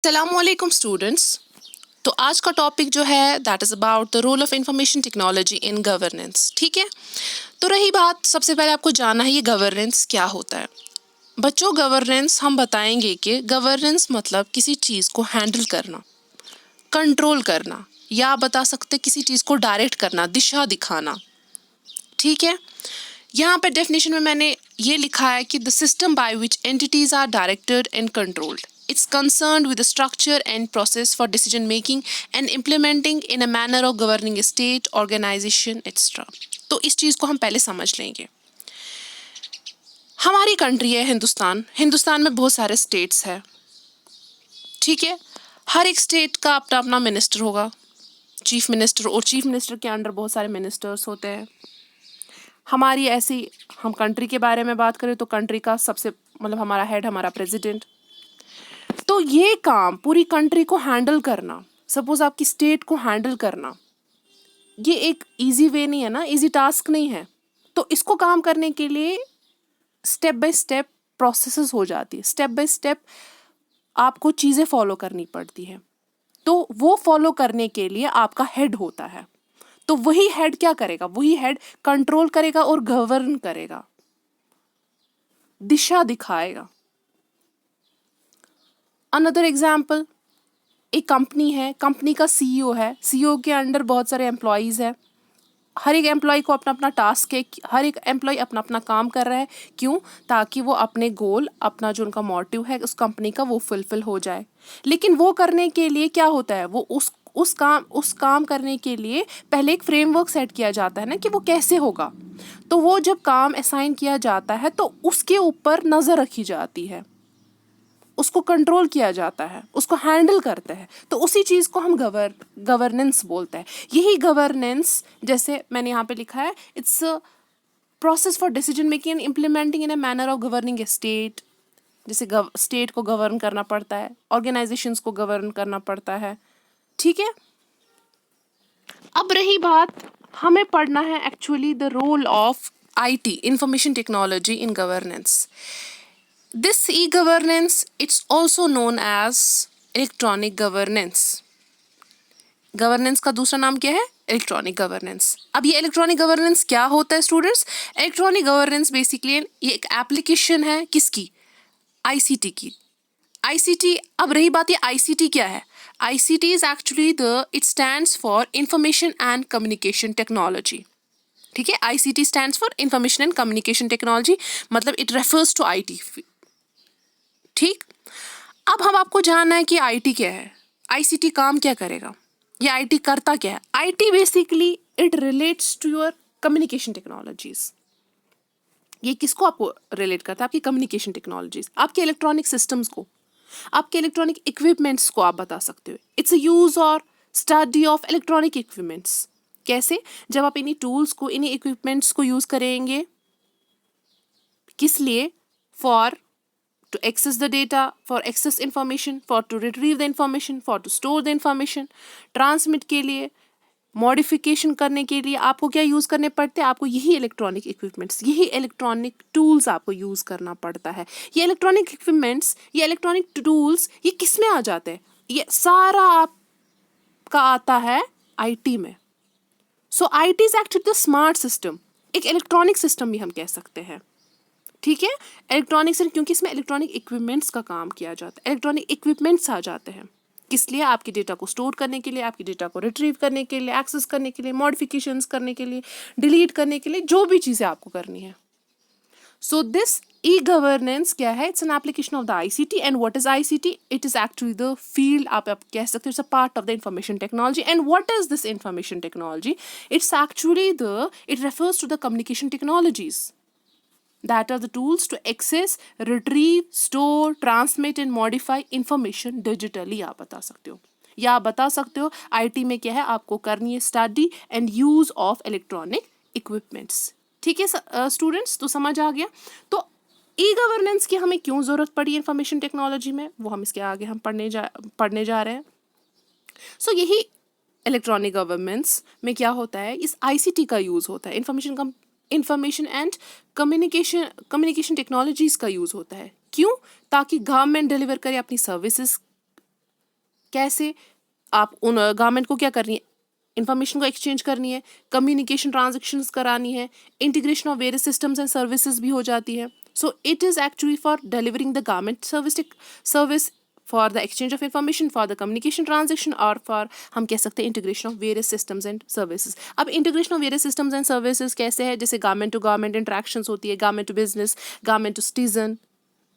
अस्सलामुअलैकुम स्टूडेंट्स। तो आज का टॉपिक जो है that is about the role of information technology in governance. ठीक है, तो रही बात, सबसे पहले आपको जानना है ये गवर्नेंस क्या होता है। बच्चों, गवर्नेंस हम बताएंगे कि गवर्नेंस मतलब किसी चीज़ को हैंडल करना, कंट्रोल करना, या आप बता सकते किसी चीज़ को डायरेक्ट करना, दिशा दिखाना। ठीक है, यहाँ पे डेफिनेशन में मैंने ये लिखा है कि the system by which entities are directed and controlled. It's concerned with the structure and process for decision making and implementing in a manner of governing a state, organization, etc. तो इस चीज़ को हम पहले समझ लेंगे। हमारी कंट्री है हिंदुस्तान। हिंदुस्तान में बहुत सारे स्टेट्स हैं। ठीक है, हर एक स्टेट का अपना अपना मिनिस्टर होगा, चीफ मिनिस्टर, और चीफ मिनिस्टर के अंडर बहुत सारे मिनिस्टर्स होते हैं। हमारी ऐसी, हम कंट्री के बारे में बात करें तो कंट्री का सबसे मतलब हमारा हेड हमारा प्रेसिडेंट। तो ये काम पूरी कंट्री को हैंडल करना, सपोज आपकी स्टेट को हैंडल करना, ये एक इजी वे नहीं है ना, इजी टास्क नहीं है। तो इसको काम करने के लिए स्टेप बाय स्टेप प्रोसेसेस हो जाती है, स्टेप बाय स्टेप आपको चीज़ें फॉलो करनी पड़ती है। तो वो फॉलो करने के लिए आपका हेड होता है। तो वही हेड क्या करेगा, वही हेड कंट्रोल करेगा और गवर्न करेगा, दिशा दिखाएगा। अनदर एग्जाम्पल, एक कंपनी है, कंपनी का सीईओ है, सीईओ के अंडर बहुत सारे एम्प्लॉयज़ है। हर एक एम्प्लॉय को अपना अपना टास्क है, हर एक एम्प्लॉय अपना अपना काम कर रहा है। क्यों? ताकि वो अपने गोल, अपना जो उनका मोटिव है उस कंपनी का, वो फुलफिल हो जाए। लेकिन वो करने के लिए क्या होता है, वो उस काम करने के लिए पहले एक फ्रेमवर्क सेट किया जाता है ना, कि वो कैसे होगा। तो वो जब काम असाइन किया जाता है तो उसके ऊपर नज़र रखी जाती है, उसको कंट्रोल किया जाता है, उसको हैंडल करते हैं। तो उसी चीज़ को हम गवर्नेंस बोलते हैं। यही गवर्नेंस, जैसे मैंने यहाँ पे लिखा है, it's process for decision making and implementing in a manner of governing A state. जैसे स्टेट को गवर्न करना पड़ता है, ऑर्गेनाइजेशंस को गवर्न करना पड़ता है। ठीक है, अब रही बात, हमें पढ़ना है actually the role of IT, information technology, in governance. This e-governance, it's also known as electronic governance. Governance का दूसरा नाम क्या है? Electronic governance. अब ये इलेक्ट्रॉनिक गवर्नेंस क्या होता है स्टूडेंट्स? इलेक्ट्रॉनिक गवर्नेंस बेसिकली ये एक एप्लीकेशन है, किसकी? ICT की। ICT, अब रही बात, ये ICT क्या है? ICT is actually it stands for information and communication technology. ठीक है, ICT stands for information and communication technology, मतलब इट रेफर्स टू IT। ठीक, अब हम आपको जानना है कि IT क्या है, ICT काम क्या करेगा, ये IT करता क्या है। IT basically it relates to your communication technologies. ये किसको आपको रिलेट करता है? आपकी कम्युनिकेशन टेक्नोलॉजीज, आपके इलेक्ट्रॉनिक सिस्टम्स को, आपके इलेक्ट्रॉनिक इक्विपमेंट्स को आप बता सकते हो। इट्स अ यूज और स्टडी ऑफ इलेक्ट्रॉनिक इक्विपमेंट्स। कैसे? जब आप इन्हीं टूल्स को, इन्हीं इक्विपमेंट्स को यूज करेंगे, किस लिए? For to access the data, for access information, for to retrieve the information, for to store the information, transmit के लिए, मॉडिफिकेशन करने के लिए आपको क्या यूज़ करने पड़ते हैं? आपको यही इलेक्ट्रॉनिक इक्विपमेंट्स, यही इलेक्ट्रॉनिक टूल्स आपको यूज़ करना पड़ता है। ये इलेक्ट्रॉनिक इक्विपमेंट्स, ये इलेक्ट्रॉनिक टूल्स, ये किस में आ जाते हैं? ये सारा आपका आता है IT में। सो IT is actually the smart system, एक इलेक्ट्रॉनिक सिस्टम भी हम कह सकते हैं। ठीक है, इलेक्ट्रॉनिक्स, क्योंकि इसमें इलेक्ट्रॉनिक इक्विपमेंट्स का काम किया जाता है, इलेक्ट्रॉनिक इक्विपमेंट्स आ जाते हैं। किस लिए? आपके डेटा को स्टोर करने के लिए, आपके डेटा को रिट्रीव करने के लिए, एक्सेस करने के लिए, मॉडिफिकेशंस करने के लिए, डिलीट करने के लिए, जो भी चीज़ें आपको करनी है। सो दिस ई-गवर्नेंस क्या है? It's an application of the ICT। And what is ICT? It is actually the field, आप कह सकते हो, it's a part of the information technology. And what is this information technology? It's actually it refers to the communication technologies that are the tools to access, retrieve, store, transmit and modify information digitally। आप बता सकते हो, या आप बता सकते हो IT में क्या है, आपको करनी है study and use of electronic equipments. ठीक है स्टूडेंट्स, तो समझ आ गया। तो ई-गवर्नेंस की हमें क्यों ज़रूरत पड़ी इंफॉर्मेशन टेक्नोलॉजी में, वो हम इसके आगे हम पढ़ने जा रहे हैं। सो यही इलेक्ट्रॉनिक गवर्नेंस में क्या होता है, इस ICT का यूज़ होता है, इंफॉर्मेशन एंड कम्युनिकेशन टेक्नोलॉजीज का यूज़ होता है। क्यों? ताकि गवर्नमेंट डिलीवर करे अपनी सर्विसेज कैसे आप उन गवर्नमेंट को क्या करनी है, इंफॉर्मेशन को एक्सचेंज करनी है, कम्युनिकेशन ट्रांजेक्शन्स करानी है, integration of various systems and services भी हो जाती है. So it is actually for delivering the government service for the exchange of information, for the communication transaction, और फॉर हम कह सकते हैं integration of various systems and services. अब integration of various systems and services कैसे है, जैसे government to government interactions होती है, government to business, government to citizen,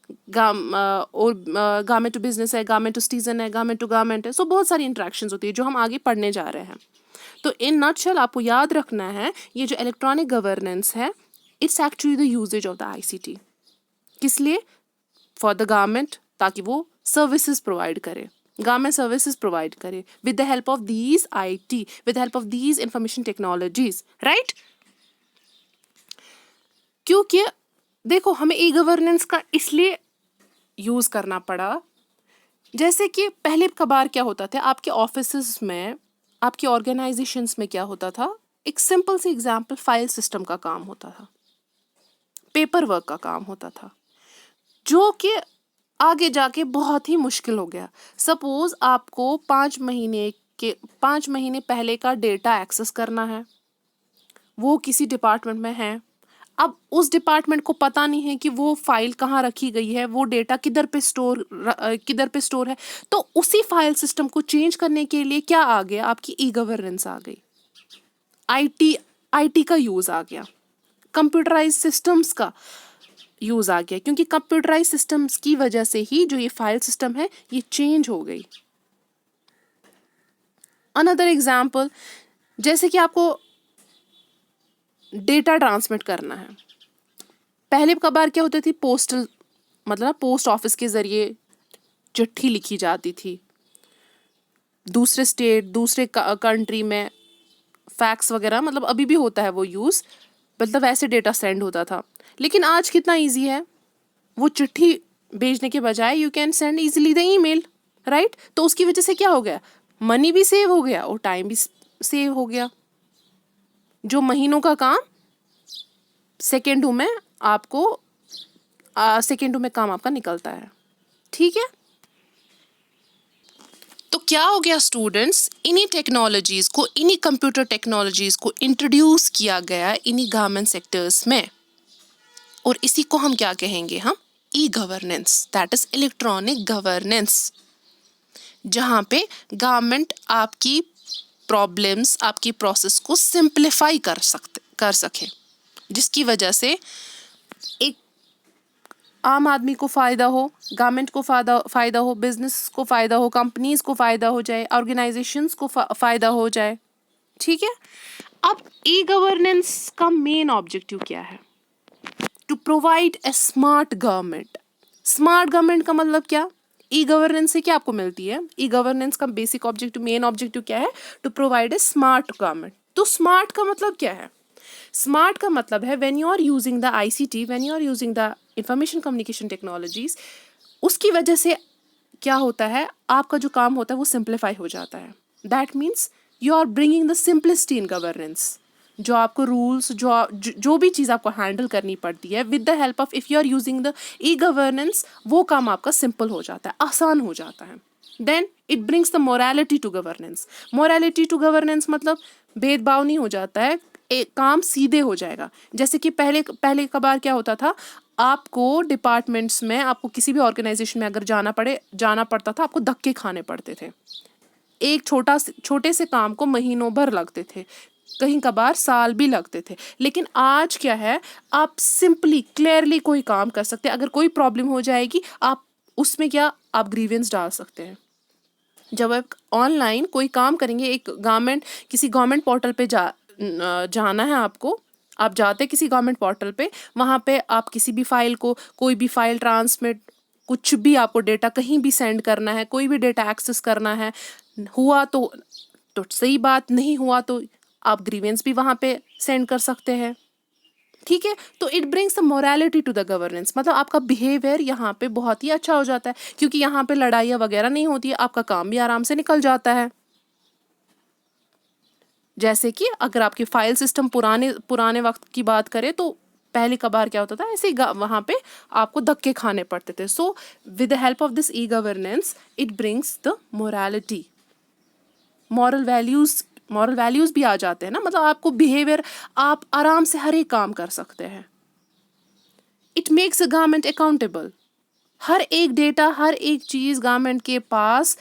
और गवर्नमेंट टू बिजनेस है, गवर्नमेंट टू सिटीजन है, गवर्नमेंट टू गवर्नमेंट है. सो बहुत सारी इंट्रैक्शंस होती है जो हम आगे पढ़ने जा रहे हैं. तो इन नटशेल आपको याद रखना है ये जो इलेक्ट्रॉनिक गवर्नेंस है, it's actually the usages of the ICT. किस लिए? फॉर द गवर्नमेंट, ताकि वो सर्विसेज प्रोवाइड करे, गवर्नमेंट सर्विसेज प्रोवाइड करे with the help of these IT, with the help of these information technologies, right. क्योंकि देखो हमें ई गवर्नेंस का इसलिए यूज करना पड़ा, जैसे कि पहले कबार क्या होता था आपके ऑफिसेज में, आपके ऑर्गेनाइजेशंस में क्या होता था, एक सिंपल सी एग्जांपल, फाइल सिस्टम का काम होता था, पेपर वर्क का काम होता था, जो कि आगे जाके बहुत ही मुश्किल हो गया. सपोज आपको 5 महीने पहले का डेटा एक्सेस करना है, वो किसी डिपार्टमेंट में है. अब उस डिपार्टमेंट को पता नहीं है कि वो फाइल कहाँ रखी गई है, वो डेटा किधर पे स्टोर है. तो उसी फाइल सिस्टम को चेंज करने के लिए क्या आ गया, आपकी ई गवर्नेंस आ गई, आईटी का यूज आ गया, कंप्यूटराइज सिस्टम्स का यूज आ गया, क्योंकि कंप्यूटराइज सिस्टम्स की वजह से ही जो ये फाइल सिस्टम है ये चेंज हो गई. अनदर एग्जाम्पल, जैसे कि आपको डेटा ट्रांसमिट करना है. पहले कबार क्या होती थी, पोस्टल, मतलब पोस्ट ऑफिस के जरिए चिट्ठी लिखी जाती थी, दूसरे स्टेट, दूसरे कंट्री में फैक्स वगैरह, मतलब अभी भी होता है वो यूज़, मतलब वैसे डेटा सेंड होता था. लेकिन आज कितना इजी है, वो चिट्ठी भेजने के बजाय you can send easily the email, right. तो उसकी वजह से क्या हो गया, मनी भी सेव हो गया और टाइम भी सेव हो गया. जो महीनों का काम सेकेंडों में आपको सेकेंडों में काम आपका निकलता है, ठीक है. तो क्या हो गया स्टूडेंट्स, इन्हीं टेक्नोलॉजीज को, इन्हीं कंप्यूटर टेक्नोलॉजीज को इंट्रोड्यूस किया गया इन्हीं गवर्नमेंट सेक्टर्स में, और इसी को हम क्या कहेंगे, हम e governance, that is electronic governance, जहाँ पे गवर्नमेंट आपकी प्रॉब्लम्स, आपकी प्रोसेस को सिंप्लीफाई कर सके, जिसकी वजह से एक आम आदमी को फ़ायदा हो, गवर्नमेंट को फ़ायदा हो, बिजनेस को फ़ायदा हो, कंपनीज को फ़ायदा हो जाए, ऑर्गेनाइजेशंस को फ़ायदा हो जाए, ठीक है. अब ई गवर्नेंस का मेन ऑब्जेक्टिव क्या है, to provide a smart government. Smart government का मतलब क्या, ई गवर्नेंस से क्या आपको मिलती है, ई गवर्नेंस का बेसिक ऑब्जेक्टिव, मेन ऑब्जेक्टिव क्या है, to provide a smart government. तो स्मार्ट का मतलब क्या है, स्मार्ट का मतलब है when you are using the ICT, when you are using the information communication technologies, उसकी वजह से क्या होता है, आपका जो काम होता है वो सिंप्लीफाई हो जाता है. That means you are bringing the simplicity in governance. जो आपको रूल्स, जो भी चीज़ आपको हैंडल करनी पड़ती है, with the help of, if you are using the e governance, वो काम आपका सिंपल हो जाता है, आसान हो जाता है. Then it brings the morality to governance. Morality to governance मतलब भेदभाव नहीं हो जाता है, एक काम सीधे हो जाएगा. जैसे कि पहले कबार क्या होता था, आपको डिपार्टमेंट्स में, आपको किसी भी ऑर्गेनाइजेशन में अगर जाना पड़ता था, आपको धक्के खाने पड़ते थे. एक छोटे से काम को महीनों भर लगते थे, कहीं कबार साल भी लगते थे. लेकिन आज क्या है, आप सिंपली क्लियरली कोई काम कर सकते हैं. अगर कोई प्रॉब्लम हो जाएगी, आप उसमें क्या, आप ग्रीवेंस डाल सकते हैं. जब आप ऑनलाइन कोई काम करेंगे, किसी गवर्नमेंट पोर्टल पे जाना है आपको, आप जाते किसी गवर्नमेंट पोर्टल पे, वहाँ पे आप किसी भी फाइल को, कोई भी फाइल ट्रांसमिट, कुछ भी आपको डेटा कहीं भी सेंड करना है, कोई भी डेटा एक्सेस करना है, हुआ तो सही बात, नहीं हुआ तो आप ग्रीवेंस भी वहाँ पे सेंड कर सकते हैं, ठीक है. तो it brings the morality to the governance, मतलब आपका बिहेवियर यहाँ पे बहुत ही अच्छा हो जाता है, क्योंकि यहाँ पे लड़ाइयाँ वगैरह नहीं होती है, आपका काम भी आराम से निकल जाता है. जैसे कि अगर आपकी फाइल सिस्टम पुराने वक्त की बात करें, तो पहले कबार क्या होता था, ऐसे वहाँ पे आपको धक्के खाने पड़ते थे. So with the help of this e governance it brings the morality, moral values भी आ जाते हैं ना, मतलब आपको बिहेवियर, आप आराम से हर एक काम कर सकते हैं. It makes a government accountable, हर एक डेटा, हर एक चीज गवर्नमेंट के पास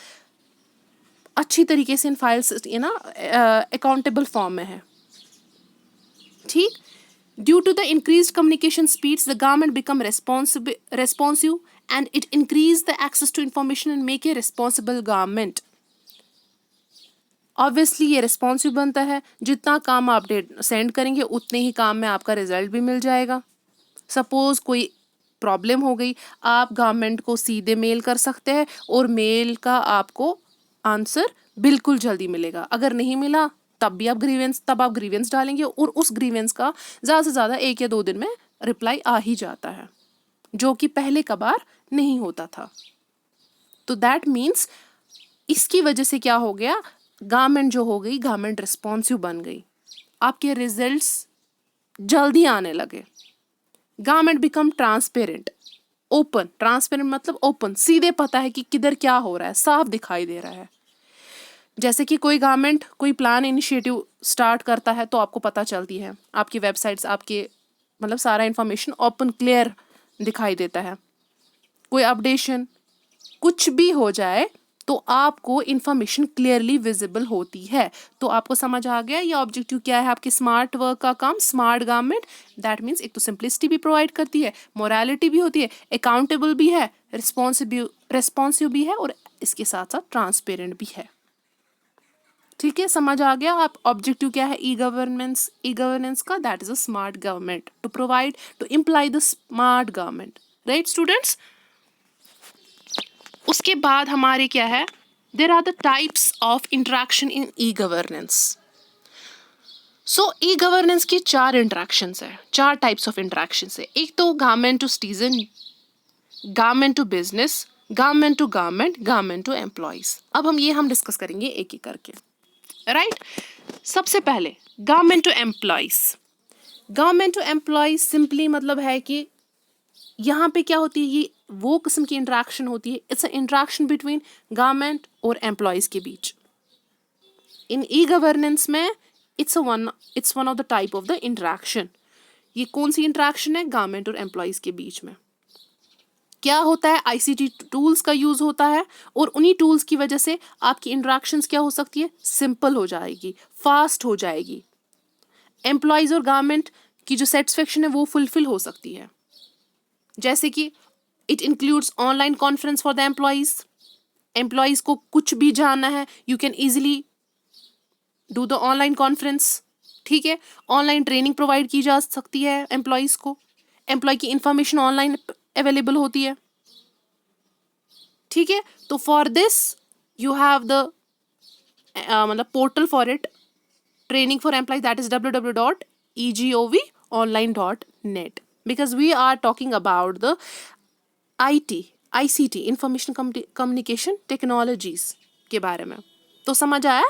अच्छी तरीके से इन फाइल्स ना अकाउंटेबल फॉर्म में है. ठीक. Due to the increase communication speeds the government become responsive and it increase the access to information and make a responsible government. Obviously ये रिस्पॉन्सिव बनता है, जितना काम आप सेंड करेंगे उतने ही काम में आपका रिजल्ट भी मिल जाएगा. सपोज कोई प्रॉब्लम हो गई, आप गवर्नमेंट को सीधे मेल कर सकते हैं और मेल का आपको आंसर बिल्कुल जल्दी मिलेगा. अगर नहीं मिला तब आप ग्रीवेंस डालेंगे और उस ग्रीवेंस का ज़्यादा से ज़्यादा 1 या 2 दिन में रिप्लाई आ ही जाता है, जो कि पहले कबार नहीं होता था. तो दैट मीन्स इसकी वजह से क्या हो गया, गवर्नमेंट जो हो गई, गवर्नमेंट रिस्पॉन्सिव बन गई, आपके रिजल्ट्स जल्दी आने लगे. Government become transparent, open. Transparent मतलब ओपन, सीधे पता है कि किधर क्या हो रहा है, साफ दिखाई दे रहा है. जैसे कि कोई गवर्नमेंट कोई प्लान इनिशिएटिव स्टार्ट करता है तो आपको पता चलती है, आपकी वेबसाइट्स, आपके मतलब सारा इन्फॉर्मेशन ओपन क्लियर दिखाई देता है. कोई अपडेशन कुछ भी हो जाए तो आपको इन्फॉर्मेशन क्लियरली विजिबल होती है. तो आपको समझ आ गया ये ऑब्जेक्टिव क्या है आपके स्मार्ट वर्क का काम, स्मार्ट गवर्नमेंट. दैट मीन्स एक तो सिंपलिसिटी भी प्रोवाइड करती है, मोरालिटी भी होती है, अकाउंटेबल भी है, रिस्पॉन्सिव भी है और इसके साथ साथ ट्रांसपेरेंट भी है. ठीक है, समझ आ गया आप ऑब्जेक्टिव क्या है ई गवर्नेंस का. That is a smart government, to provide, to imply the smart government. Right students. उसके बाद हमारे क्या है, there are the types of interaction in e governance. So e governance के 4 इंटरेक्शंस है, 4 टाइप्स ऑफ इंटरेक्शंस है. एक तो government to citizen, government to business, government to government, government to employees. अब हम डिस्कस करेंगे एक एक करके. राइट. सबसे पहले government to employees. Government to employees simply मतलब है कि यहाँ पे क्या होती है, ये वो किस्म की इंटरेक्शन होती है, it's a interaction between government और एम्प्लॉयज के बीच. इन ई गवर्नेंस में it's one of the type of the interaction. ये कौन सी इंटरेक्शन है, गवर्नमेंट और एम्प्लॉयज के बीच में. क्या होता है, आईसीटी टूल्स का यूज होता है और उन्हीं टूल्स की वजह से आपकी इंटरेक्शंस क्या हो सकती है, सिंपल हो जाएगी, फास्ट हो जाएगी. एम्प्लॉयज और गवर्नमेंट की जो सेटिस्फेक्शन है वो फुलफिल हो सकती है. जैसे कि it includes online conference for the employees को कुछ भी जानना है, you can easily do the online conference. ठीक है, ऑनलाइन ट्रेनिंग प्रोवाइड की जा सकती है एम्प्लॉयज को, एम्प्लॉय की इंफॉर्मेशन ऑनलाइन अवेलेबल होती है. ठीक है, तो for this you have the मतलब portal for it, training for employ, that is www.egovonline.net. because we are talking about the ICT information communication technologies के बारे में. तो समझ आया,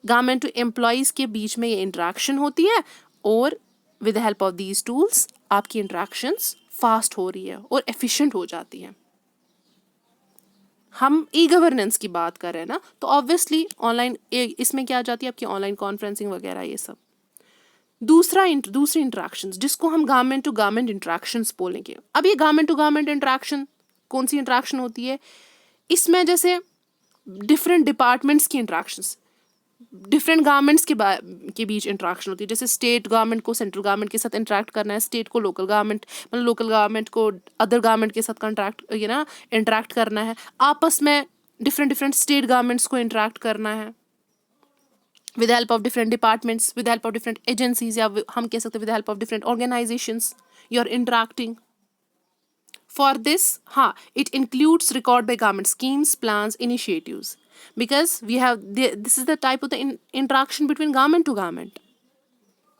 गवर्नमेंट टू एम्प्लॉयज के बीच में ये इंटरेक्शन होती है और with the help of these tools आपकी इंटरेक्शंस फास्ट हो रही है और एफिशिएंट हो जाती है. हम ई गवर्नेंस की बात कर रहे हैं ना, तो ऑब्वियसली ऑनलाइन इसमें क्या आ जाती है आपकी ऑनलाइन कॉन्फ्रेंसिंग वगैरह ये सब. दूसरी इंटरेक्शंस जिसको हम गवर्नमेंट टू गवर्नमेंट इंटरेक्शंस बोलेंगे. अब ये गवर्नमेंट टू गवर्नमेंट इंटरेक्शन कौन सी इंटरेक्शन होती है, इसमें जैसे डिफरेंट डिपार्टमेंट्स की इंटरेक्शंस, डिफरेंट गवर्नमेंट्स के बीच इंटरेक्शन होती है. जैसे स्टेट गवर्नमेंट को सेंट्रल गवर्नमेंट के साथ इंटरेक्ट करना है, स्टेट को लोकल गवर्नमेंट को अदर गवर्नमेंट के साथ इंटरेक्ट करना है, आपस में डिफरेंट स्टेट गवर्नमेंट्स को इंटरेक्ट करना है with the help of different departments, with the help of different agencies, या हम कह सकते हैं with the help of different organizations you are interacting. For this, it includes record by government schemes, plans, initiatives, because this is the type of the interaction between government to government.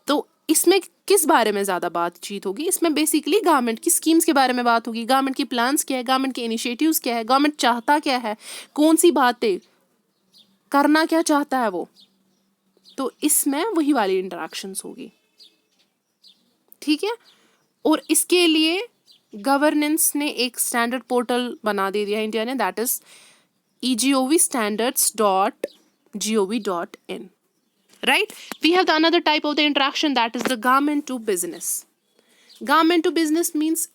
तो इसमें किस बारे में ज़्यादा बातचीत होगी, इसमें basically government की स्कीम्स के बारे में बात होगी, गवर्नमेंट की प्लान्स क्या है, गवर्नमेंट के इनिशिएटिव्स क्या है, गवर्नमेंट चाहता क्या है, कौन सी बातें करना क्या चाहता है वो. तो इसमें वही वाली इंटरेक्शंस होगी. ठीक है, और इसके लिए गवर्नेंस ने एक स्टैंडर्ड पोर्टल बना दे दिया इंडिया ने, that is egovstandards.gov.in. Right? We have the another type of the interaction, that is the government to business. Government to business means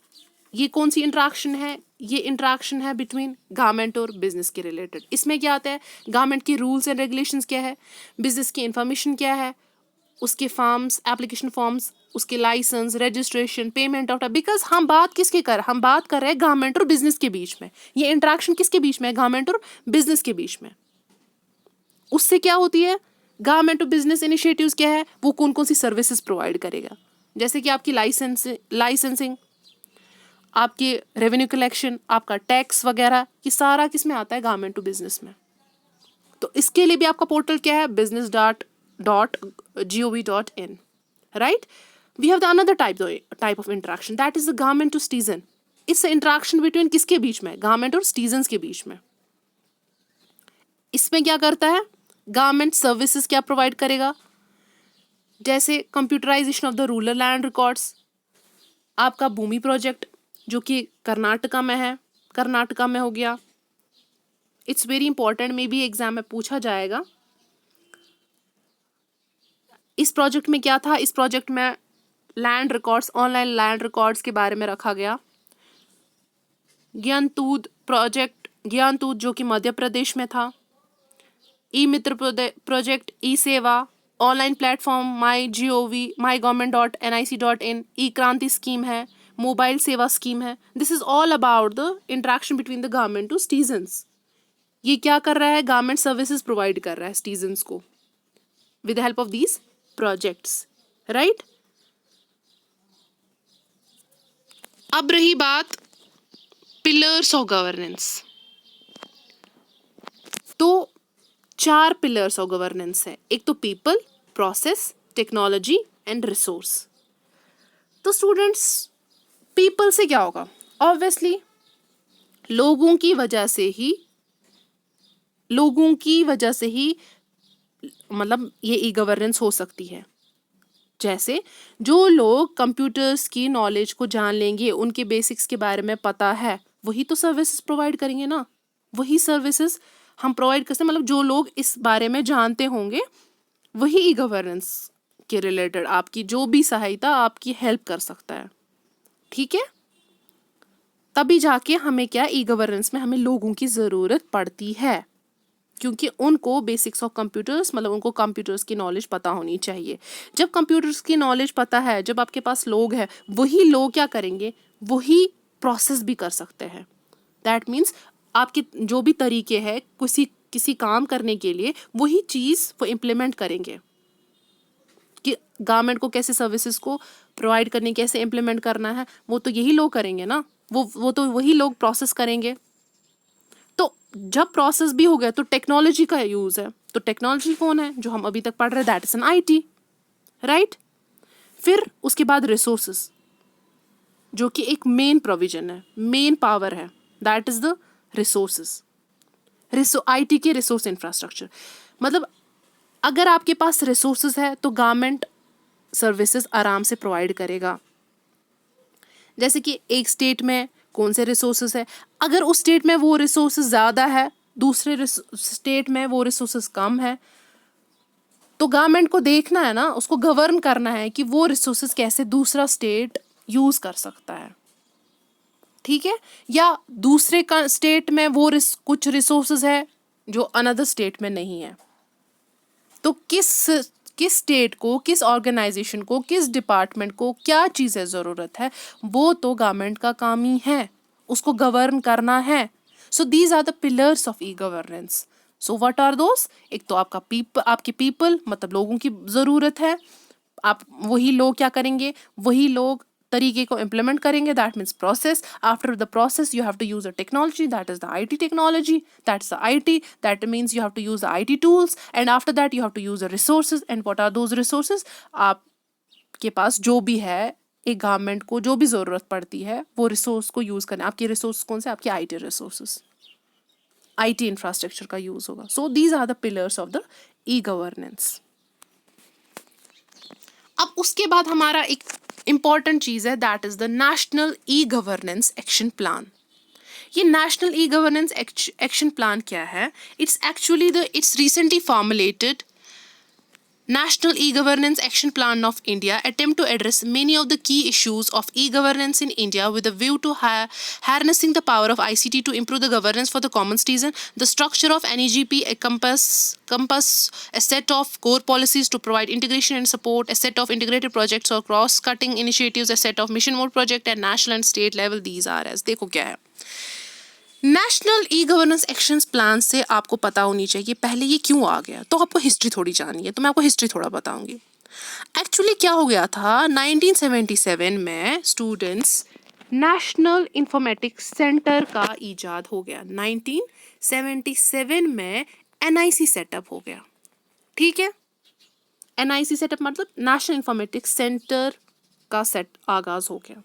ये कौन सी इंट्रैक्शन है? ये इंट्रैक्शन है बिटवीन गवर्नमेंट और बिजनेस के रिलेटेड. इसमें क्या आता है? गवर्नमेंट के रूल्स एंड रेगुलेशंस क्या है, बिजनेस की इंफॉर्मेशन क्या है, उसके फॉर्म्स, एप्लीकेशन फॉर्म्स, उसके license, registration, payment of, because हम बात किसके कर, हम बात कर रहे हैं गवर्नमेंट और बिजनेस के बीच में. ये इंट्रैक्शन किसके बीच में है? गवर्नमेंट और बिजनेस के बीच में. उससे क्या होती है? गवर्नमेंट और बिजनेस इनिशिएटिव्स क्या है, वो कौन कौन सी सर्विसेज प्रोवाइड करेगा, जैसे कि आपकी लाइसेंसिंग, आपके रेवेन्यू कलेक्शन, आपका टैक्स वगैरह, ये सारा किस में आता है? गवर्नमेंट टू बिजनेस में. तो इसके लिए भी आपका पोर्टल क्या है? business.gov.in. Right? We have the another type of interaction, that is the government to citizen. इस इंटरेक्शन बिटवीन किसके बीच में? गवर्नमेंट और सिटीजन्स के बीच में. इसमें क्या करता है? गवर्नमेंट सर्विसेज क्या प्रोवाइड करेगा, जैसे computerization of the rural land records, आपका भूमि प्रोजेक्ट जो कि कर्नाटका में है, कर्नाटका में हो गया. It's very important, may be exam में पूछा जाएगा. इस प्रोजेक्ट में क्या था? इस प्रोजेक्ट में land records, online land records के बारे में रखा गया. ज्ञानतूद प्रोजेक्ट, ज्ञानतूद जो कि मध्य प्रदेश में था. ई मित्र project, e Seva, online platform my GOV, mygovernment.nic.in, e Kranti scheme है, मोबाइल सेवा स्कीम है. This is all about the interaction between the government to citizens. ये क्या कर रहा है? गवर्नमेंट सर्विसेज प्रोवाइड कर रहा है सिटीजन्स को with the help of these projects. Right? अब रही बात पिलर्स ऑफ गवर्नेंस. तो 4 पिलर्स ऑफ गवर्नेंस है. एक तो people, process, technology and resource. तो स्टूडेंट्स, पीपल से क्या होगा? ऑब्वियसली लोगों की वजह से ही मतलब ये ई गवर्नेंस हो सकती है. जैसे जो लोग कंप्यूटर्स की नॉलेज को जान लेंगे, उनके बेसिक्स के बारे में पता है, वही तो सर्विसेज प्रोवाइड करेंगे ना. वही सर्विसेज हम प्रोवाइड करते हैं, मतलब जो लोग इस बारे में जानते होंगे वही ई गवर्नेंस के रिलेटेड आपकी जो भी सहायता, आपकी हेल्प कर सकता है. ठीक है? तभी जाके हमें क्या, ई गवर्नेंस में हमें लोगों की ज़रूरत पड़ती है, क्योंकि उनको बेसिक्स ऑफ कंप्यूटर्स, मतलब उनको कंप्यूटर्स की नॉलेज पता होनी चाहिए. जब कंप्यूटर्स की नॉलेज पता है, जब आपके पास लोग हैं, वही लोग क्या करेंगे? वही प्रोसेस भी कर सकते हैं. दैट मीन्स आपके जो भी तरीके हैं किसी काम करने के लिए, वही चीज़ वो इम्प्लीमेंट करेंगे कि गवर्नमेंट को कैसे सर्विसेज को प्रोवाइड करनी, कैसे इम्प्लीमेंट करना है, वो तो यही लोग करेंगे ना. वो तो वही लोग प्रोसेस करेंगे. तो जब प्रोसेस भी हो गया तो टेक्नोलॉजी का यूज़ है. तो टेक्नोलॉजी कौन है? जो हम अभी तक पढ़ रहे हैं, that is an IT. Right? फिर उसके बाद रिसोर्सेज, जो कि एक मेन प्रोविजन है, मेन पावर है, that is the resources. IT के रिसोर्स इंफ्रास्ट्रक्चर, मतलब अगर आपके पास रिसोर्सेज है तो गवर्नमेंट सर्विसेज आराम से प्रोवाइड करेगा. जैसे कि एक स्टेट में कौन से रिसोर्सेज है, अगर उस स्टेट में वो रिसोर्सेज ज़्यादा है, दूसरे स्टेट में वो रिसोर्सेज कम है, तो गवर्नमेंट को देखना है ना, उसको गवर्न करना है कि वो रिसोर्सेज कैसे दूसरा स्टेट यूज़ कर सकता है. ठीक है? या दूसरे स्टेट में वो कुछ रिसोर्सेज है जो अनदर स्टेट में नहीं है, तो किस स्टेट को, किस ऑर्गेनाइजेशन को, किस डिपार्टमेंट को क्या चीज़ें ज़रूरत है, वो तो गवर्नमेंट का काम ही है, उसको गवर्न करना है. So these are the pillars of e governance. So what are those? एक तो आपके पीपल, मतलब लोगों की ज़रूरत है. आप वही लोग क्या करेंगे? वही लोग तरीके को इम्प्लीमेंट करेंगे, that means process. After the process you have to use a technology, that is the IT technology, that's the IT, that means you have to use the IT tools, and after that you have to use the resources. And what are those resources? आपके पास जो भी है, एक government को जो भी ज़रूरत पड़ती है, वो रिसोर्स को यूज़ करना. आपके रिसोर्स कौन से? आपके IT रिसोर्सेज, IT इंफ्रास्ट्रक्चर का यूज़ होगा. So these are the pillars of the e governance. अब उसके बाद हमारा एक इंपॉर्टेंट चीज़ है, that is the national e governance action plan. ये national e governance action plan क्या है? It's recently formulated National E-Governance Action Plan of India attempt to address many of the key issues of e-governance in India with a view to harnessing the power of ICT to improve the governance for the common citizen. The structure of NEGP encompass a set of core policies to provide integration and support, a set of integrated projects or cross-cutting initiatives, a set of mission mode project at national and state level. These are as देखो क्या है, national e governance action plan से आपको पता होनी चाहिए पहले ये क्यों आ गया। तो आपको हिस्ट्री थोड़ी जाननी है, तो मैं आपको हिस्ट्री थोड़ा बताऊंगी। एक्चुअली क्या हो गया था, 1977 में स्टूडेंट्स नेशनल इंफॉर्मेटिक्स सेंटर का इजाद हो गया। 1977 में NIC सेटअप हो गया। ठीक है, NIC सेटअप मतलब नेशनल इंफॉर्मेटिक्स सेंटर का आगाज हो गया।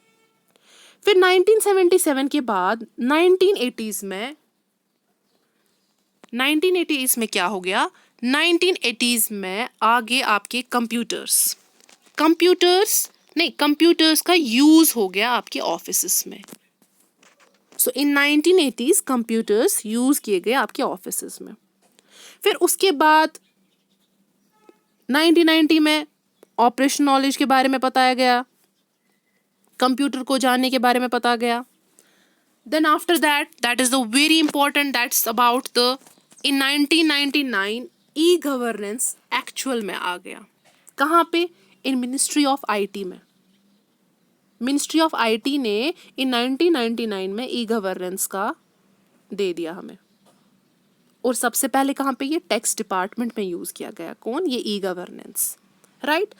फिर 1977 के बाद 1980s में क्या हो गया, 1980s में आगे आपके कंप्यूटर्स का यूज हो गया आपके ऑफिसेस में। सो इन 1980s कंप्यूटर्स यूज किए गए आपके ऑफिसेस में। फिर उसके बाद 1990 में ऑपरेशन नॉलेज के बारे में बताया गया, कंप्यूटर को जानने के बारे में पता गया। Then after that is the very important, that's about the in 1999 e governance actual में आ गया। कहाँ पे? इन मिनिस्ट्री ऑफ IT में। मिनिस्ट्री ऑफ IT ने इन 1999 में ई गवर्नेंस का दे दिया हमें। और सबसे पहले कहाँ पे? ये टैक्स डिपार्टमेंट में यूज किया गया। कौन? ये ई गवर्नेंस, राइट।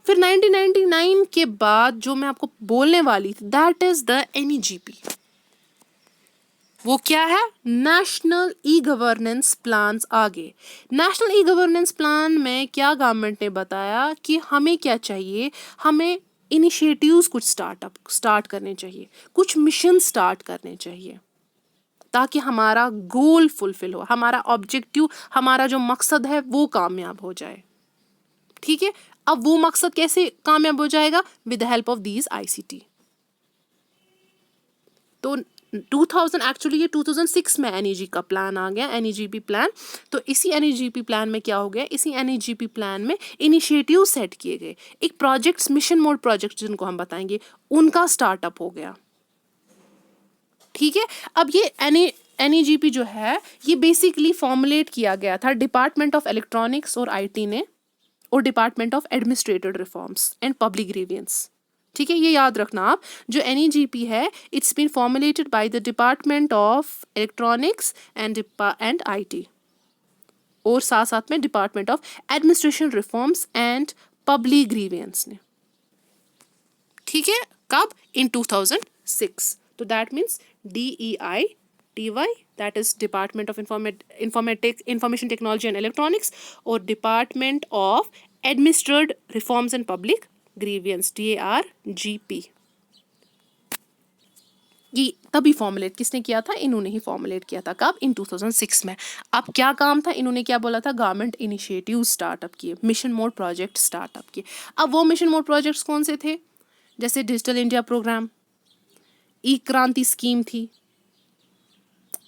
फिर 1999 के बाद जो मैं आपको बोलने वाली थी, दैट इज द NEGP। वो क्या है? National e governance plan. आगे नेशनल ई गवर्नेंस प्लान में क्या गवर्नमेंट ने बताया कि हमें क्या चाहिए, हमें इनिशिएटिव्स कुछ स्टार्ट करने चाहिए, कुछ मिशन स्टार्ट करने चाहिए, ताकि हमारा गोल फुलफिल हो, हमारा ऑब्जेक्टिव, हमारा जो मकसद है वो कामयाब हो जाए। ठीक है, अब वो मकसद कैसे कामयाब हो जाएगा? With the help of these ICT। तो 2006 में NEG का प्लान आ गया, NEGP प्लान। तो इसी NEGP प्लान में क्या हो गया, इसी NEGP प्लान में इनिशिएटिव सेट किए गए, एक प्रोजेक्ट्स, मिशन मोड प्रोजेक्ट जिनको हम बताएंगे, उनका स्टार्टअप हो गया। ठीक है, अब ये NEGP जो है ये बेसिकली फॉर्मुलेट किया गया था डिपार्टमेंट ऑफ इलेक्ट्रॉनिक्स और IT ने, और department of administrative reforms and public grievances. ठीक है, ये याद रखना आप, जो NEGP है it's been formulated by the department of electronics and IT, और साथ साथ में department of administration reforms and public grievances ने। ठीक है, कब? इन 2006। तो that means DEITY, that is Department of Information Technology and Electronics, और Department of Administered Reforms and Public Grievance, DARGP। ये तभी फॉर्मुलेट किसने किया था? इन्होंने ही फॉर्मुलेट किया था। कब? इन 2006 में। अब क्या काम था? इन्होंने क्या बोला था? गवर्नमेंट इनिशिएटिव स्टार्टअप किए, मिशन मोड प्रोजेक्ट स्टार्टअप किए। अब वो मिशन मोड प्रोजेक्ट्स कौन से थे? जैसे डिजिटल इंडिया प्रोग्राम, ई क्रांति स्कीम थी,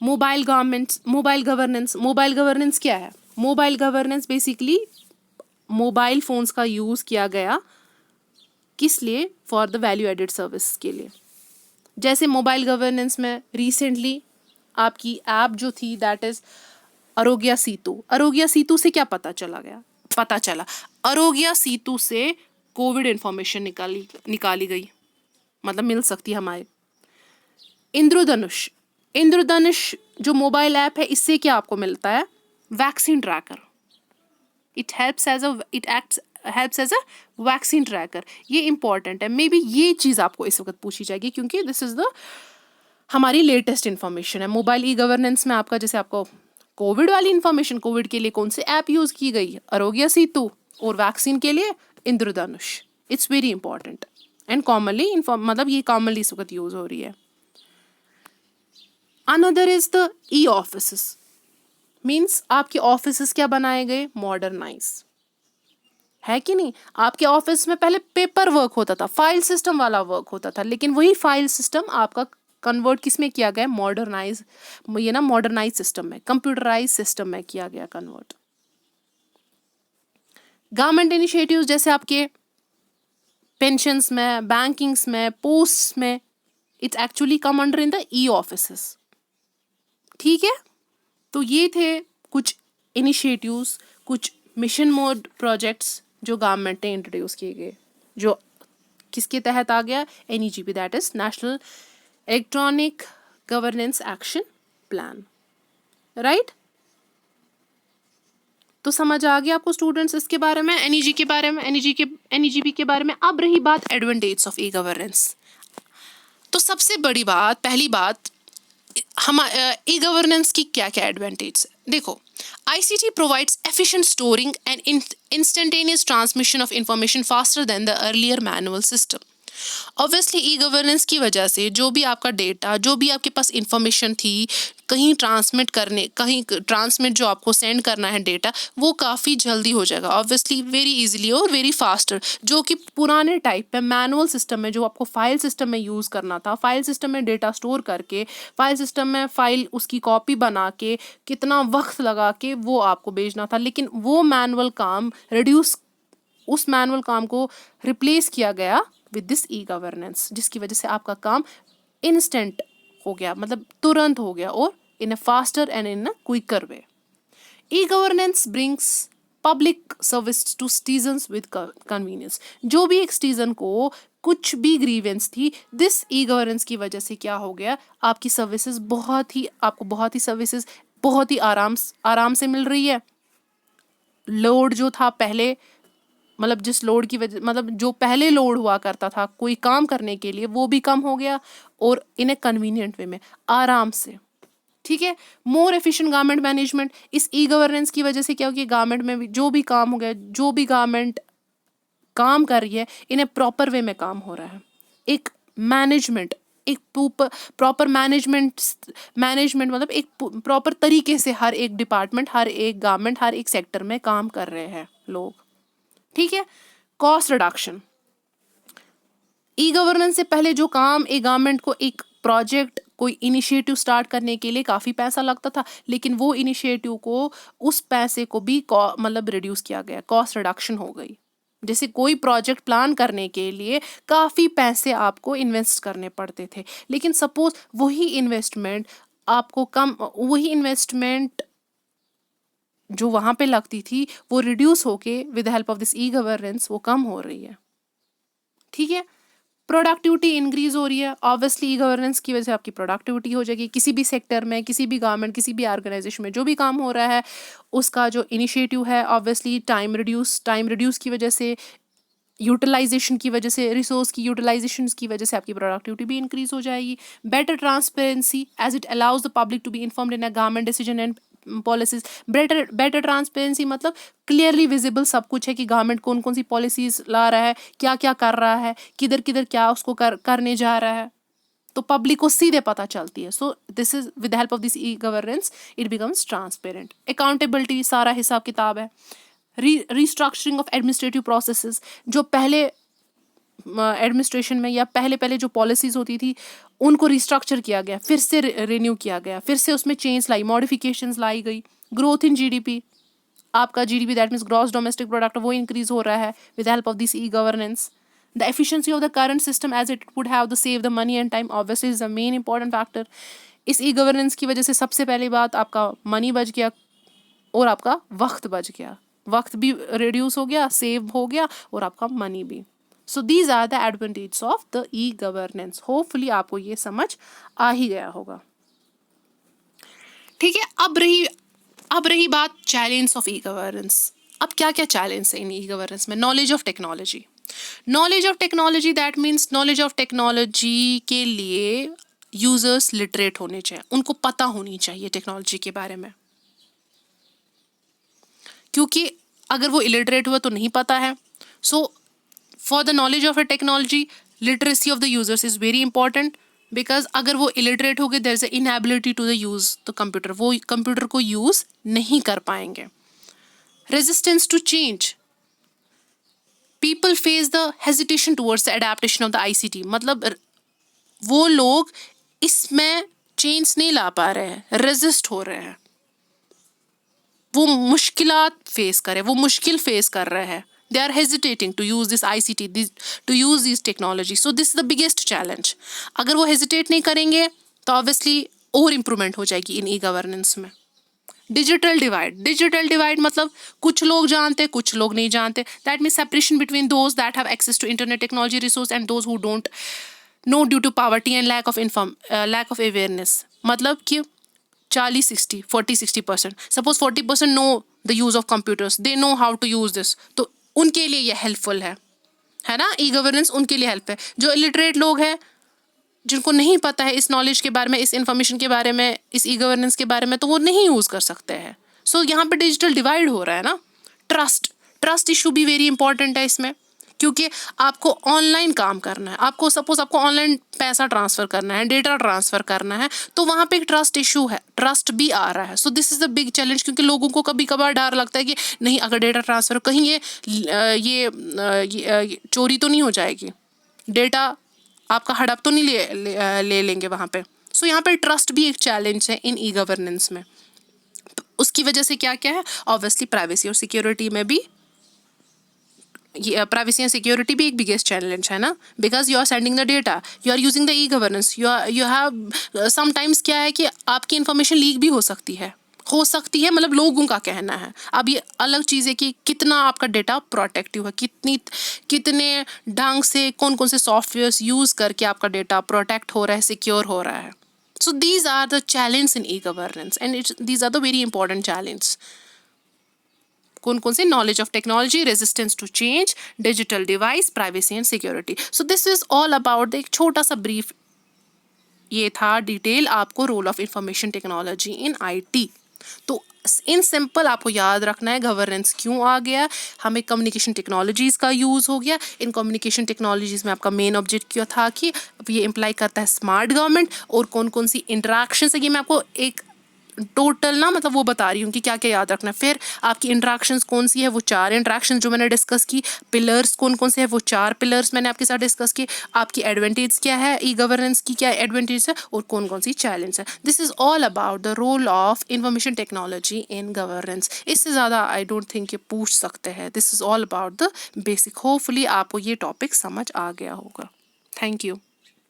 मोबाइल गवर्नेंस क्या है? Mobile governance basically mobile phones का यूज किया गया, किस लिए? For the value added service के लिए। जैसे मोबाइल गवर्नेंस में रिसेंटली आपकी ऐप जो थी, दैट इज आरोग्य सेतु। आरोग्य सेतु से क्या पता चला? आरोग्य सेतु से कोविड इंफॉर्मेशन निकाली गई, मतलब मिल सकती है हमारे। इंद्रधनुष जो मोबाइल ऐप है, इससे क्या आपको मिलता है? Vaccine tracker. It helps as a vaccine tracker. ये इंपॉर्टेंट है, मे बी ये चीज़ आपको इस वक्त पूछी जाएगी, क्योंकि दिस इज द हमारी लेटेस्ट इन्फॉर्मेशन है। मोबाइल ई गवर्नेंस में आपका, जैसे आपको कोविड वाली इन्फॉर्मेशन, कोविड के लिए कौन से ऐप यूज की गई? आरोग्य सेतु, और वैक्सीन के लिए Indradhanush. It's very important and commonly मतलब ये कॉमनली इस वक्त यूज हो रही है। Another is the e offices, means आपके ऑफिसेस क्या बनाए गए? मॉडर्नाइज। है कि नहीं? आपके ऑफिस में पहले पेपर वर्क होता था, फाइल सिस्टम वाला वर्क होता था, लेकिन वही फाइल सिस्टम आपका कन्वर्ट किस में किया गया? मॉडर्नाइज, ये ना मॉडर्नाइज सिस्टम में, कंप्यूटराइज सिस्टम में किया गया कन्वर्ट। गवर्नमेंट इनिशिएटिव्स जैसे आपके पेंशंस में, बैंकिंग्स में, पोस्ट में, it's actually come under in the e offices. ठीक है, तो ये थे कुछ इनिशिएटिव्स, कुछ मिशन मोड प्रोजेक्ट्स जो गवर्नमेंट ने इंट्रोड्यूस किए गए, जो किसके तहत आ गया? NEGP, that is national electronic governance action plan, right? तो समझ आ गया आपको स्टूडेंट्स इसके बारे में, NEG के बारे में, NEGP के बारे में। अब रही बात एडवांटेज ऑफ ई गवर्नेंस। तो सबसे बड़ी बात, पहली बात, हम ई गवर्नेंस की क्या क्या एडवांटेज है? देखो, ICT provides efficient storing and instantaneous transmission of information faster than the earlier manual system. Obviously e governance की वजह से जो भी आपका डेटा, जो भी आपके पास इंफॉर्मेशन थी, कहीं ट्रांसमिट जो आपको सेंड करना है डेटा, वो काफ़ी जल्दी हो जाएगा, ऑब्वियसली वेरी इजीली और वेरी फास्टर। जो कि पुराने टाइप में मैनुअल सिस्टम में, जो आपको फाइल सिस्टम में यूज़ करना था, फाइल सिस्टम में डेटा स्टोर करके, फाइल सिस्टम में फाइल उसकी कॉपी बना के, कितना वक्त लगा के वो आपको भेजना था, लेकिन वो मैनुअल काम उस मैनुअल काम को रिप्लेस किया गया विद दिस ई गवर्नेंस, जिसकी वजह से आपका काम इंस्टेंट हो गया, मतलब तुरंत हो गया, और in a faster and in a quicker way. E governance brings public service to citizens with convenience. जो भी एक सिटीजन को कुछ भी ग्रीवेंस थी, दिस ई गवर्नेंस की वजह से क्या हो गया? आपकी सर्विसेज बहुत ही आराम से मिल रही है। लोड जो था पहले, मतलब जिस लोड की वजह, मतलब जो पहले लोड हुआ करता था कोई काम करने के लिए, वो भी कम हो गया, और इन ए कन्वीनियंट वे में, आराम से। ठीक है, मोर एफिशिएंट गवर्नमेंट मैनेजमेंट। इस ई गवर्नेंस की वजह से क्या हो गया? गवर्नमेंट में भी जो भी काम हो गया, जो भी गवर्नमेंट काम कर रही है, इन्हें प्रॉपर वे में काम हो रहा है। एक मैनेजमेंट, एक प्रॉपर मैनेजमेंट मतलब एक प्रॉपर तरीके से हर एक डिपार्टमेंट, हर एक गवर्नमेंट, हर एक सेक्टर में काम कर रहे हैं लोग। ठीक है, कॉस्ट रिडक्शन। ई गवर्नेंस से पहले जो काम एक गवर्नमेंट को, एक प्रोजेक्ट, कोई इनिशिएटिव स्टार्ट करने के लिए काफ़ी पैसा लगता था, लेकिन वो इनिशिएटिव को, उस पैसे को भी मतलब रिड्यूस किया गया, कॉस्ट रिडक्शन हो गई। जैसे कोई प्रोजेक्ट प्लान करने के लिए काफ़ी पैसे आपको इन्वेस्ट करने पड़ते थे, लेकिन सपोज वही इन्वेस्टमेंट जो वहाँ पे लगती थी, वो रिड्यूस होके with help of this e governance वो कम हो रही है। ठीक है, प्रोडक्टिविटी इंक्रीज हो रही है। ऑब्वियसली ई गवर्नेंस की वजह से आपकी प्रोडक्टिविटी हो जाएगी। किसी भी सेक्टर में, किसी भी गवर्नमेंट, किसी भी ऑर्गेनाइजेशन में जो भी काम हो रहा है, उसका जो इनिशिएटिव है, ऑब्वियसली टाइम रिड्यूस की वजह से, यूटिलाइजेशन की वजह से, रिसोर्स की यूटिलाइजेशन की वजह से आपकी प्रोडक्टिविटी भी इंक्रीज हो जाएगी। Better transparency as it allows the public to be informed in a government decision and policies. Better transparency मतलब क्लियरली विजिबल सब कुछ है कि गवर्नमेंट कौन कौन सी पॉलिसीज ला रहा है, क्या क्या कर रहा है, किधर किधर क्या उसको करने जा रहा है, तो पब्लिक को सीधे पता चलती है। सो this is with help of this e governance it becomes transparent. Accountability, सारा हिसाब किताब है। रिस्ट्रक्चरिंग ऑफ एडमिनिस्ट्रेटिव प्रोसेसेस, जो पहले एडमिनिस्ट्रेशन में या पहले जो पॉलिसीज होती थी, उनको रिस्ट्रक्चर किया गया, फिर से रिन्यू किया गया, फिर से उसमें चेंज मॉडिफिकेशंस लाई गई। ग्रोथ इन जीडीपी, आपका GDP that means gross domestic product, वो इंक्रीज हो रहा है with help of this e governance. The efficiency of the current system as it would have the save the money and time, obviously is the main important factor. इस e governance की वजह से सबसे पहली बात, आपका मनी बच गया और आपका वक्त बच गया। वक्त भी रिड्यूस हो गया, सेव हो गया, और आपका मनी भी। So these are the advantages of the e governance. Hopefully आपको ये समझ आ ही गया होगा। ठीक है, अब रही बात चैलेंज ऑफ ई गवर्नेंस। अब क्या क्या चैलेंज है इन ई गवर्नेंस में? Knowledge of technology. Knowledge of technology that means knowledge of technology के लिए यूजर्स लिटरेट होने चाहिए, उनको पता होनी चाहिए टेक्नोलॉजी के बारे में, क्योंकि अगर वो इलिटरेट हुआ तो नहीं पता है। So for the knowledge of a technology, literacy of the users is very important, because अगर वो इलिटरेट हो गए, there is a inability to the use the computer, वो कंप्यूटर को यूज नहीं कर पाएंगे। Resistance to change, people face the hesitation towards the adaptation of the ICT, मतलब वो लोग इसमें चेंज नहीं ला पा रहे हैं, रेजिस्ट हो रहे हैं, वो मुश्किलात फेस कर रहे हैं, वो मुश्किल फेस कर रहे हैं. They are hesitating to use this ICT, to use these technology. So this is the biggest challenge. अगर वो hesitate नहीं करेंगे तो obviously और इम्प्रूवमेंट हो जाएगी इन e-governance में. डिजिटल डिवाइड मतलब कुछ लोग जानते कुछ लोग नहीं जानते. That means separation between those that have access to internet technology resource and those who don't know due to poverty and lack of awareness. मतलब कि 40-60% suppose 40% know the use of computers, they know how to use this, तो उनके लिए ये helpful है ना. E-governance उनके लिए हेल्प है. जो इलिटरेट लोग हैं, जिनको नहीं पता है इस नॉलेज के बारे में, इस इंफॉर्मेशन के बारे में, इस ई-गवर्नेंस के बारे में, तो वो नहीं यूज़ कर सकते हैं. सो यहाँ पे डिजिटल डिवाइड हो रहा है ना. ट्रस्ट इशू भी वेरी इंपॉर्टेंट है इसमें, क्योंकि आपको ऑनलाइन काम करना है. आपको सपोज आपको ऑनलाइन पैसा ट्रांसफ़र करना है, डेटा ट्रांसफ़र करना है, तो वहाँ पे एक ट्रस्ट इशू है, ट्रस्ट भी आ रहा है. So this is the big challenge, क्योंकि लोगों को कभी कभार डर लगता है कि नहीं, अगर डेटा ट्रांसफ़र कहीं ये चोरी तो नहीं हो जाएगी, डेटा आपका हड़प तो नहीं ले लेंगे वहाँ पे. सो यहाँ पे ट्रस्ट भी एक चैलेंज है इन ई-गवर्नेंस में. उसकी वजह से क्या क्या है, ऑब्वियसली प्राइवेसी और सिक्योरिटी में भी, प्राइवेसी एंड सिक्योरिटी भी एक बिगेस्ट चैलेंज है ना. Because you are sending the data, you are using the e-governance, you have sometimes क्या है कि आपकी इन्फॉर्मेशन लीक भी हो सकती है, मतलब लोगों का कहना है. अब ये अलग चीज़ है कि कितना आपका डेटा प्रोटेक्टिव है, कितने ढंग से कौन कौन से सॉफ्टवेयर्स यूज़ करके आपका डेटा प्रोटेक्ट हो रहा है, सिक्योर हो रहा है. So these are the challenge in e-governance and these are the very important challenge. कौन कौन से, knowledge of technology, resistance to change, digital device, privacy and security. So this is all about एक छोटा सा brief, ये था detail आपको role of information technology in IT. तो इन सिंपल आपको याद रखना है गवर्नेंस क्यों आ गया, हमें कम्युनिकेशन टेक्नोलॉजीज़ का यूज़ हो गया. इन कम्युनिकेशन टेक्नोलॉजीज़ में आपका मेन ऑब्जेक्ट क्या था कि ये इम्प्लाई करता है स्मार्ट गवर्नमेंट, और कौन कौन सी इंटरेक्शंस है, ये मैं आपको एक टोटल ना मतलब वो बता रही हूँ कि क्या क्या याद रखना है. फिर आपकी इंटरेक्शंस कौन सी है, वो 4 इंटरेक्शंस जो मैंने डिस्कस की. पिलर्स कौन कौन से हैं, वो 4 पिलर्स मैंने आपके साथ डिस्कस की. आपकी एडवांटेज क्या है, ई-गवर्नेंस की क्या एडवांटेज है, और कौन कौन सी चैलेंज है. This is all about the role of information technology in governance. इससे ज़्यादा आई डोंट थिंक ये पूछ सकते हैं. This is all about the basic. Hopefully आपको ये टॉपिक समझ आ गया होगा. Thank you.